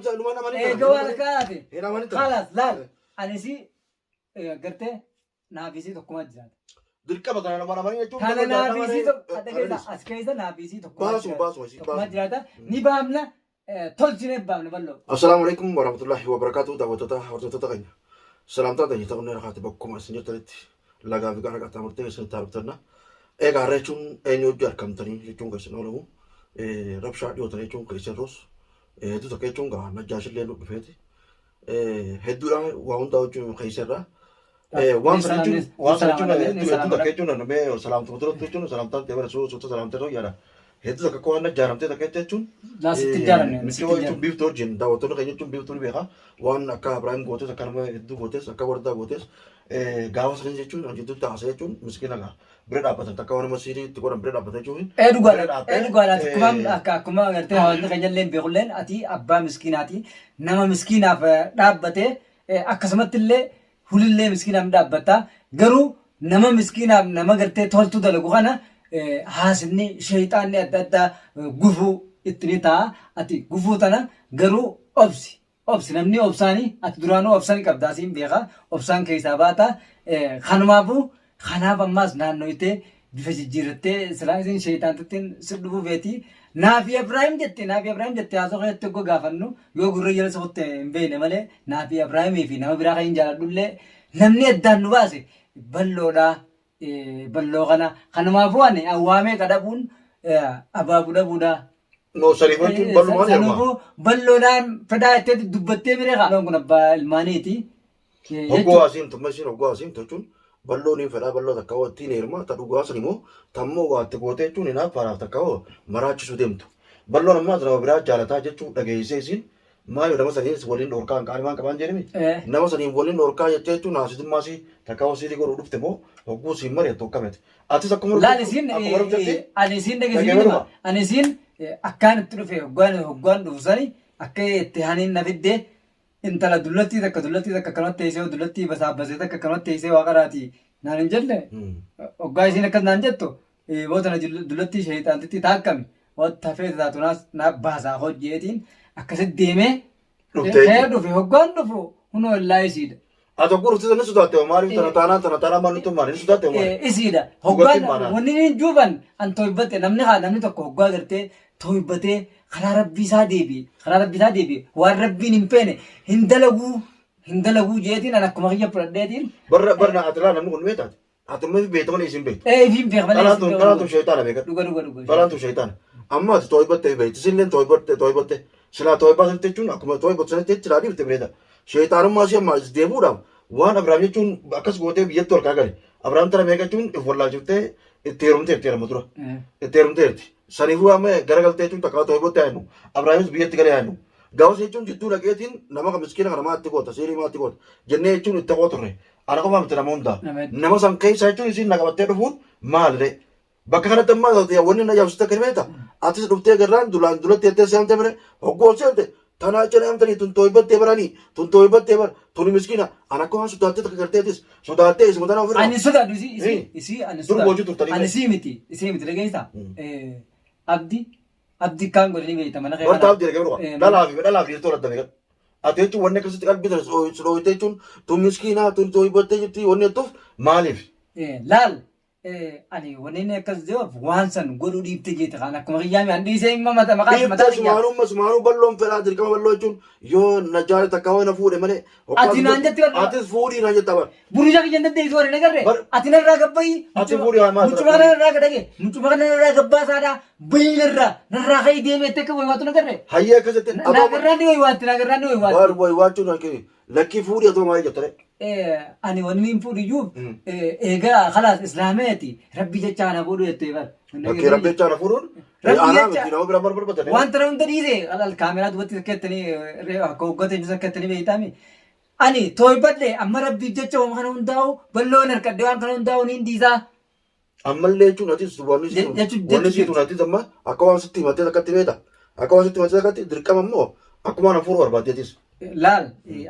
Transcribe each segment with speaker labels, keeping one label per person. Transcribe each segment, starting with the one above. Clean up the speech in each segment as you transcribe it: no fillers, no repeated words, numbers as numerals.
Speaker 1: جوال كاتي خلاص لا أنا سي قرتي نافيسي تكون جاد
Speaker 2: dirqama kana nama namanii jechuun
Speaker 1: kana naafisi tokko as keessa naafisi tokko
Speaker 2: baasu
Speaker 1: jiraata ni baamna tolchine baamna ballo
Speaker 2: assalaamu alaykum warahmatullahi wabarakatuh daawwattoota hordoftoota keenya salaamtaa ta'e ta'uun rakkate bakkuma isin jirtanitti lagaa fi gara qaxxaa murtee isin taariftanna egaa reechuun eenyu hojii argamtanii jechuun keessan oolamu rabshaa dhiyootan jechuun keessan roos hedduu tokko jechuun gaa najjaashillee nu dhufeeti hedduudha waa hundaa hojii keessarraa waan sana jechuun hedduu tokko jechuun namee salaamtuu turte jechuun salaamtaan ta'e bara suuta salaamtee ta'uu yaada hedduu tokko akka waan najjaaramtee tokko jechuun
Speaker 1: laasitti jaaramne
Speaker 2: miskii jechuun biiftuu wajjin daawwattoonni keenya jechuun biiftuu ni beeka waan akka Ibrahim gootes akka nama hedduu gootes akka wardaa gootes gaafa sana jechuun hojjetu taasisa jechuun miskiina gaa bira dhaabbatan takka waan masiirii itti godhan bira dhaabbatan jechuun
Speaker 1: dhugaadha akkuma agartee hawaasni keenya illee beekulleen ati abbaa miskiinaati nama miskiinaaf dhaabbatee akkasumatti illee hulillee miskiinaaf dhaabbata garuu nama miskiinaaf nama gartee toltuu dalagu kana haasinni shayxaanni adda addaa gufuu itti ta'a ati gufuu tana garuu obsi namni obsaanii ati duraanuu obsanii qabdaasiin beeka obsaan keessaa baata kanumaafuu kanaaf ammaas naannoytee bifa jijjiirrattee silaa isin shayxaantittiin sirdhufuu beeti naafi Ibrahim jettee haasoo keessatti oggo gaafannu yoo gurra jala sokotte hin beekne malee naafi Ibrahimii fi nama biraa kan hin jaaladhullee namni addaan nu baase balloodhaa balloo kana kanumaafuu ani awwaamee qadhabuun abaabuu dhabuudha.
Speaker 2: No sariifan jechuun ballumaan
Speaker 1: jedhama. Balloodhaan fadaa itti dubbattee miree haa kun abbaa ilmaaniiti.
Speaker 2: Hoggoo asiin tummashiin hoggoo asiin jechuun balloon hin fedhaa balloota akka ittiin heeruma ta dhugaa san immoo tammoo waatti gootee jechuun hinaaf faaraaf takka maraachisuu deemtu. Balloon ammaa nama biraa jaalataa jechuun dhageessee isiin maayoo nama saniin waliin dhorkaan qaalimaan qaban jedhami. Nama saniin waliin dhorkaa jechuun naasitummaas takka hosiitii godhuu dhufte moo hogguu siin mari'attu akkamiti. Atis akkuma
Speaker 1: ani siin akkaan itti dhufe hoggaan dhufsani akka itti haniin na fidde intala dullattii takka kanatti teessee dullattii basaabbasee takka kanatti teessee waaqaraati naan hin jenne hoggaa isiin akkas naan jettu bootana dullattii shayxaantitti taakkame wanta feete taatu naaf baasaa hojjeetiin akkasitti deemee dhufe hoggaan dhufu hunoo illaa isiidha.
Speaker 2: Atau guru itu nanti sudah tahu mari tanah tanah mana itu mari sudah tahu mari.
Speaker 1: Isidah. Hoggan wanni ni juban antoi bate namni tokko hoggaa gartee toy bate karaa rabbii isaa deebi waan rabbiin hin feene hin dalaguu jeetiin an akkuma kiyya fudhadheetiin.
Speaker 2: Barna atiraa namni kun beektaati. Ati beekta malee isin beektu.
Speaker 1: Isin beekta malee isin beektu.
Speaker 2: Kanaatu shayitaana beekat.
Speaker 1: Dhuga.
Speaker 2: Kanaatu shayitaana. Amma ati toy batte beekti isinleen toy batte silaa toy batte jechuun akkuma toy batte sanatti jechuudha dhibte beekta. Shayitaanummaa si amma deebuudhaaf waan Abrahaam jechuun akkas gootee biyyatti ol kaagale. Abrahaam tana meeqa jechuun if wallaalchiftee itti heeruma tura. Itti heerumteerti. Saniifuu amma garagaltee jechuun takkaa toy batte yaadnu. Abrahaamis biyyatti galee yaadnu. Gaafas jechuun jidduu dhageetiin nama kan miskiina kana maatti goota seerii maatti goota jennee jechuun itti qoo turre. Ana qofa miti nama hundaa. Nama san keessa jechuun isiin naqabattee dhufuun maalidhe. Bakka kanatti ammaa wanni na yaabsita kirimeeta. Atis dhuftee garraan dulatti jettee seente mire hoggoo seente. Tanaa jechuun amtanii tun tooyibattee baranii tun tooyibattee bar tun miskiina ana akka waan sodaattee takka garteetis sodaattee isuma tanaa ofirraa.
Speaker 1: Ani sodaadhu isii ani
Speaker 2: sodaadhu. Dur boojii turtanii.
Speaker 1: Ani isii miti dhageessaa. Abdi kaan godhanii beekta mana
Speaker 2: keessa. Warta abdi dhageessu dhalaafi jettoo radda beekan. Ati jechuun wanni akkasitti qalbii tana sodooyitee jechuun tun miskiina tun tooyibattee jirti wanni jettuuf maaliif?
Speaker 1: Laal. Ani wanni akkas jedhuuf waan san godhuu dhiibte jeeta kan akkuma kiyyaame handhiisee immoo mataa kiyyaa.
Speaker 2: Sumaanuu balloon fedhaa dirqama balloo jechuun yoo na jaale takka waan fuudhe malee.
Speaker 1: Ati naan jetti ballo.
Speaker 2: Atis fuudhii naan jetta bara.
Speaker 1: Burisha kiyyan dandeessu warri nagarre. Ati narraa gabbayi.
Speaker 2: Ati fuudhii haa maas.
Speaker 1: Mucuma kana narraa gadage. Mucuma kana narraa gabbaa saadhaa. Bayi narraa ka'ii deemee tekka wayi waatu nagarre.
Speaker 2: Hayyee akkasitti.
Speaker 1: Nagarraan ni wayi waatti.
Speaker 2: Wayi waachuun hankee lakkii fuudhii atoo maal jettare.
Speaker 1: Ani wanni hin fuudhiyyuu egaa khalaas islaameeti rabbi jecha ana fuudhu jettee bar.
Speaker 2: Bakkee rabbi jecha ana fuudhuun. Aanaa miti nama bira barbaadatan.
Speaker 1: Wanta nama hunda dhiise kaameraa dubbatti sakkeettanii akka hoggatee sakkeettanii beektaami. Ani tooyibadlee amma rabbiif jecha waan kana hundaa'u balloon harkadde waan kana hundaa'u ni dhiisaa.
Speaker 2: Ammallee jechuun atis wanni siitu atis amma akka waan sitti himattee takkatti beekta. Akka waan sitti himattee takkatti dirqama immoo akkuma ana fuudhu barbaaddeetis.
Speaker 1: Laal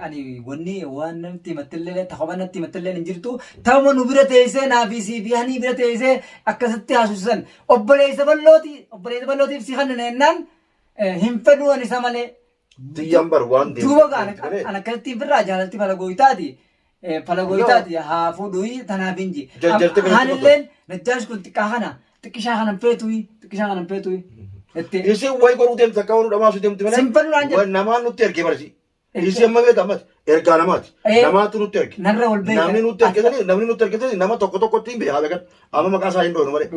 Speaker 1: ani wanni waan namatti himattillee taphama natti himattillee hin jirtu taa'uma nu bira teessee naafisii fi hani bira teessee akkasitti haasuusan obboleessa ballootiif si kan nennaan hin fedhu ani isa malee
Speaker 2: Tiyyaan bar waan
Speaker 1: duuba ana kanatti birraa jaalatti falagoytaati. Falagoytaati haa fuudhuyi tanaaf inji. Haanilleen najjaash kun xiqqaa kana xiqqishaa kanan feetuyi.
Speaker 2: Isin wayi godhuu deemte akka waan dhamaasuu deemte malee.
Speaker 1: Simpannuudhaan jedhu.
Speaker 2: Namaan nutti ergee barsi. Isin amma beekta ammati ergaa namaati. Namaatu nutti erge.
Speaker 1: Narra wal beekan.
Speaker 2: Namni nutti erge nama tokko tokkotti hin beekaa beekan. Amma maqaa isaa hin dhoonu malee.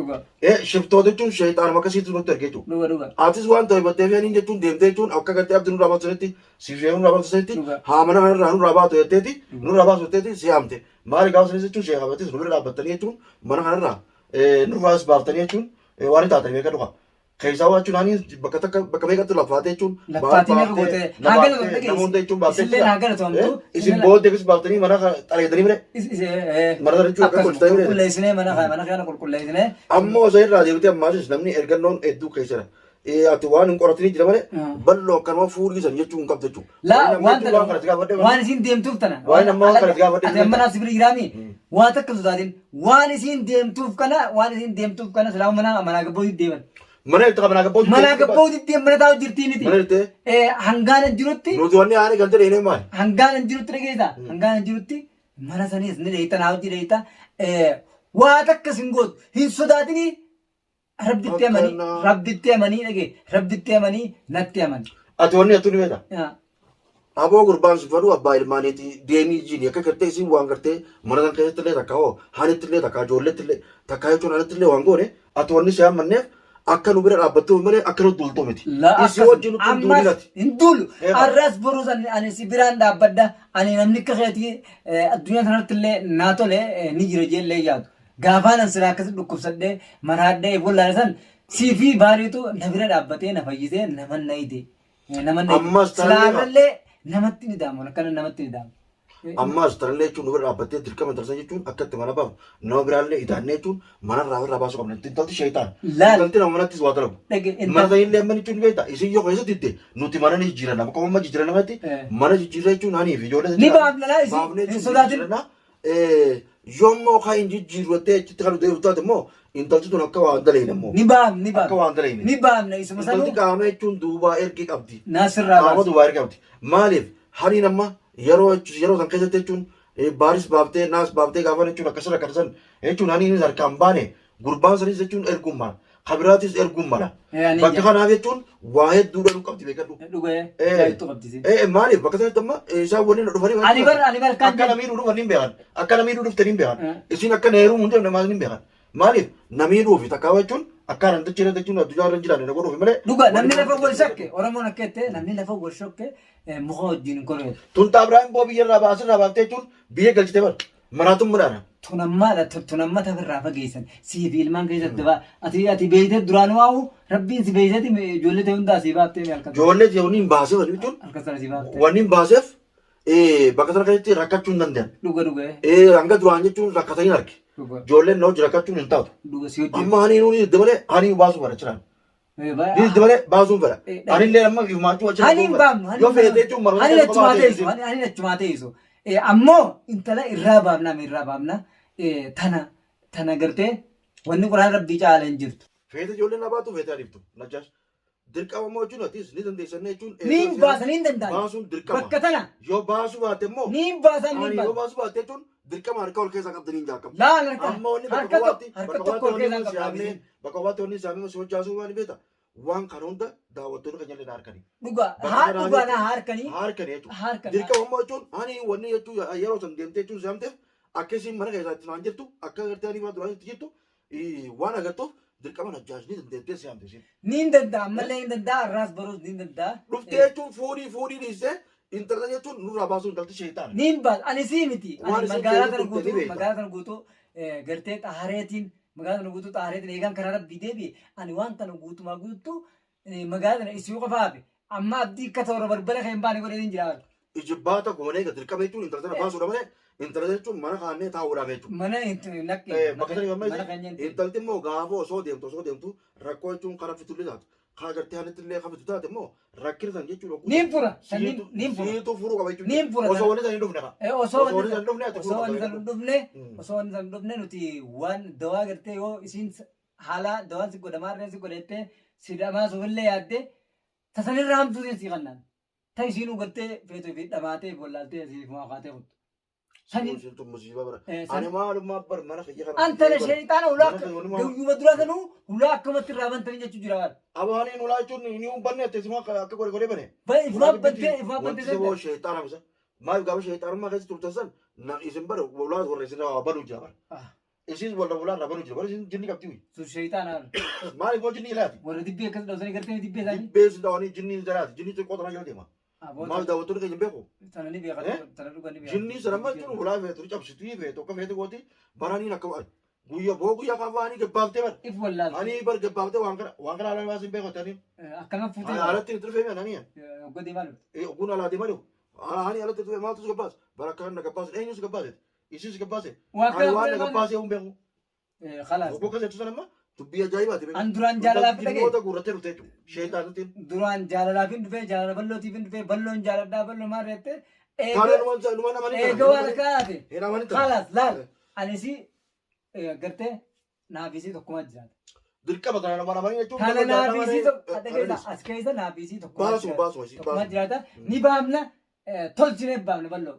Speaker 2: Shiftoota jechuun sheexaanuma akkasiitu nutti erge jechuudha. Atis waan ta'e battee fe'anii jechuun deemtee jechuun akka gartee abdii nurraa baatu sanitti siifee nurraa baatu sanitti haa mana kanarraa nurraa baatu jetteeti nurraa baatu jetteeti si haamte. Maali gaafa sanis jechuun sheekabatis nurra dhaabbattanii jechuun mana kanarraa nurraas baaftanii jechuun waan hin taatanii beekan dhufa. Keessaa waachuun ani bakka meeqatti lafaatee jechuun namoota jechuun baaftee isin booddeefis baaftanii mana xareedanii mire mana sana jechuun akka kolchitanii mire
Speaker 1: qulqulleessinee mana kana qulqulleessinee
Speaker 2: ammoo osoo irraa deebitee ammaasis namni ergannoon hedduu keessadha. Ati waan hin qoratanii jira malee bal'oo akkanuma fuudhisan jechuun hin qabdu jechuudha.
Speaker 1: Waan isin deemtuuf tana.
Speaker 2: Waan amma waan kanatti gaafadhe.
Speaker 1: Ati amma naaf sibiri jiraami. Waan takka sodaatin waan isin deemtuuf kana silaa mana gabbootti deeman.
Speaker 2: Mana itti qabana gabbootti.
Speaker 1: Mana gabbootti mana taa'u jirtii miti.
Speaker 2: Mana itti.
Speaker 1: Hangaan jirutti.
Speaker 2: Nuti wanni haani kan ta'e eenyu maali?
Speaker 1: Hangaan jirutti dhageessa. Hangaan jirutti mana sanis ni dheeyita naa hojii dheeyita. Waa takka sin gootu hin sodaatinii. Rabbitti amanii dhagee rabbitti amanii natti amani.
Speaker 2: Ati wanni attu ni beekta. Aboo gurbaan si fadhu abbaa ilmaaniiti deemii jiini akka gartee isin waan gartee mana kan keessatti illee takka hoo haanitti illee takka ijoolletti illee takka jechuun haanitti illee waan goone ati wanni si hammanneef akka nu bira dhaabbattuu malee akka nu duultuu miti. Isi wajjin nutti hin duulinati.
Speaker 1: Hin duulu. Arraas boruus ani si biraan dhaabbadda ani namni akka keetii addunyaa kanarratti illee naa tole ni jira jeellee yaadu. Gaafaan sira akkasii dhukkubsadhee maraadhee bollaale san siifi baariitu na bira dhaabbatee na fayyisee nama na hidhe.
Speaker 2: Ammas
Speaker 1: Silaamallee namatti ni daamu akkana namatti ni daamu.
Speaker 2: Ammas tarallee jechuun nu bira dhaabbattee dirqama tarsan jechuun akkatti mana baafu nama biraallee idaannee jechuun mana irraa baasuu qabna. Intalti sheetaan. Intalti nama manattis waa dalagu. Mana ta'illee amma jechuun beekta isin yoo keessatti itti nuti mana ni jijjiiranna bakka amma jijjiiranna namatti mana jijjiirra jechuun haanii fi ijoollee.
Speaker 1: Ni baafnalaa isin hin sodaatin.
Speaker 2: Yommuu kan hin jijjiirrattee achitti kan deebitu taate immoo intalti tun akka waan dalayne immoo.
Speaker 1: Ni baafna ni baafna.
Speaker 2: Akka waan dalayne.
Speaker 1: Ni baafna isuma sanuu.
Speaker 2: Intalti qaama jechuun duubaa ergi qabdi.
Speaker 1: Naasirraa
Speaker 2: qaama duubaa ergi qabdi. Maaliif haniin amma yeroo san keessatti jechuun baaris baaftee naas baaftee gaafa jechuun akkasirra akkasisan jechuun haniin harkaan baane gurbaan sanis jechuun ergummaa. Kabiraatis ergummaa. Bakka kanaaf jechuun waa hedduudha nu qabdi beekadhu. Maaliif bakka sanatti amma isaan waliin dhufanii akka namii dhufanii hin beekan. Akka namii dhuftanii hin beekan. Isin akka neeruu hin deemne maal hin beekan. Maaliif namii dhufi takkaa jechuun akka namtichi irra jechuun addunyaa irra jiraanne na godhuufi malee.
Speaker 1: Dhuga namni lafa wal shakke Oromoon akka jettee namni lafa wal shakke muka wajjin koree.
Speaker 2: Tuntaa biraan boo biyyarraa baasirraa baaftee jechuun biyya galchitee bara. Manaatuun mudhaana.
Speaker 1: Tunamma tafirraa fageessan siif ilmaan keessatti ati beeytee duraan waa'u rabbiin si beeyseeti ijoollee ta'e hundaa si baaftee halkan.
Speaker 2: Ijoollee ta'e wanni hin baasee waliin jechuun.
Speaker 1: Halkan sana si baaftee.
Speaker 2: Wanni hin baaseef bakka sana keessatti rakkachuu hin danda'an.
Speaker 1: Dhuga.
Speaker 2: Hanga duraan jechuun rakkatanii arge. Ijoolleen na hojii rakkachuun hin taatu.
Speaker 1: Dhuga si hojii.
Speaker 2: Amma hanii nuuni dabalee hanii baasuu bara jiraan. Dabalee baasuu bara. Anillee amma himaachuu wajjin.
Speaker 1: Hanii hin baafnu.
Speaker 2: Yoo feetee jechuun maroo.
Speaker 1: Hanii achumaa teessu. Ammoo intala irraa baafna tana gartee wanni quraan rabbii caala hin jirtu.
Speaker 2: Feete ijoollee na baatu feete adiiftu najjaas. Dirqama immoo jechuun atis ni dandeessan jechuun.
Speaker 1: Ni baasan ni danda'an.
Speaker 2: Baasuun dirqama.
Speaker 1: Bakka tana.
Speaker 2: Yoo baasuu baate immoo.
Speaker 1: Ni baasan ni baasan.
Speaker 2: Yoo baasuu baate jechuun dirqama harka ol keessaa qabdanii hin jaaqabu.
Speaker 1: Laal
Speaker 2: harka tokko ol keessaa qabdanii. Bakka waatti onni isaanii osoo hojjaasuu waan beekta. Waan kana hunda daawwattoonni kan jallee harkanii.
Speaker 1: Dhugaa na harkanii.
Speaker 2: Harkanii jechuudha. Dirqama immoo jechuun ani wanni jechuun yeroo san deemtee jechuun saamteef akkasiin mana keessatti waan jirtu akka agartee ani waan duraan jirtu waan agartuuf dirqama najjaas ni dandeettee saamte isheen.
Speaker 1: Ni danda'a ammallee ni danda'a arraas baruus ni danda'a.
Speaker 2: Dhuftee jechuun fuudhii dhiistee intalta jechuun nurraa baasuun intalti sheetaan.
Speaker 1: Ni baas ani sii miti. Magaalaa kana guutuu gartee xaareetiin. Magaalaa kana guutuu xaareetiin eegaan karaa rabbii deebi'e ani waan kana guutumaa guutuu magaalaa kana isii qofaafi amma abdii akka ta'u barbara kan hin baane godhee hin jiraatu.
Speaker 2: Ijibbaata goonee dirqama jechuun intalta sana baasuudha malee intalta jechuun mana kaannee taa'uudhaaf jechuudha.
Speaker 1: Mana naqqee.
Speaker 2: Bakka sana yommuu intalti immoo gaafa osoo deemtu rakkoo jechuun karaa fitullee taatu. Kaa gartee hanitti illee kafitu taate immoo rakkina san jechuudha.
Speaker 1: Niin fura.
Speaker 2: Siitu furuu qaba jechuudha.
Speaker 1: Niin fura.
Speaker 2: Osoo wanni san hin dhufne kaa.
Speaker 1: Osoo wanni san hin dhufne nuti waan dawaa gartee yoo isiin haala dawaan si godhamaa irreen si godhattee si dhamaa suufillee yaaddee tasanirraa hamtuu si qannaan. Ta'e siinuu gartee feetuu fi dhamaatee bollaaltee asii fumaa kaatee kuttu. Sanin
Speaker 2: Musiltu musiba bara.
Speaker 1: san
Speaker 2: Ani maalummaa bar mana kiyya kana.
Speaker 1: antara shayxaana ulaa gayyuma dura kanuu ulaa akkamatti irraa bantanii jechuu jira waan.
Speaker 2: Abaaniin ulaa jechuun ni humbanne teessuma akka godhe godhe bane.
Speaker 1: Baay'ee ifumaa bantee
Speaker 2: Wanti saboo shayxaana bisa. Maal gaafa shayxaanummaa keessa turtan san isin bara ulaa warra isin banuu jira bara. Isin wala ulaa irraa banuu jira bara isin jinni qabdi.
Speaker 1: Sun shayxaana.
Speaker 2: Maal immoo jinni ilaati.
Speaker 1: Warra dibbee akkas dhabsanii gartee dibbee isaanii.
Speaker 2: Bees dawanii jinni jiraati. Jinni xiqqoo tanaa jala deema. Maal daawwattoonni keenya beeku.
Speaker 1: Sana ni beekan. Sana dhugan ni beekan.
Speaker 2: Jinni sana machuun ulaa feetu cabsituu feetu akka feetu gooti baraniin akka guyyaa boo guyyaa kan faanii gabbaaftee bara.
Speaker 1: If wallaal.
Speaker 2: Ani bar gabbaaftee waan kana alaa baasin beeku tanii.
Speaker 1: Akkana fuutee.
Speaker 2: Alatti ni turfee nani.
Speaker 1: Godee maal?
Speaker 2: Oguun alaa deema jiru. Ani alatti turfee maaltu gabbaas. Bara kan na gabbaas eenyus gabbaase. Isis gabbaase. Ani waan na gabbaase hin beeku.
Speaker 1: Khalaas.
Speaker 2: Oggoo keessa sana amma dubbii ajaa'ibaati.
Speaker 1: An duraan jaalalaaf dhagee.
Speaker 2: Dhimmoota guurrattee dhufte jechuudha. Sheexaanitiin.
Speaker 1: Duraan jaalalaaf hin dhufee jaalala ballootiif hin dhufee balloon jaaladhaa balloo maal jettee.
Speaker 2: Kaanaan numa namanii.
Speaker 1: Eega waan kaate.
Speaker 2: Hin amanii ta'a.
Speaker 1: Khalaas laal. Anisi gartee naafisii tokkuma jiraata.
Speaker 2: Dirqama kana nama namanii jechuun.
Speaker 1: Kana naafisii tokko as keessa naafisii tokkuma
Speaker 2: Baasu.
Speaker 1: jiraata. Ni baamna tolchinee baamna balloo.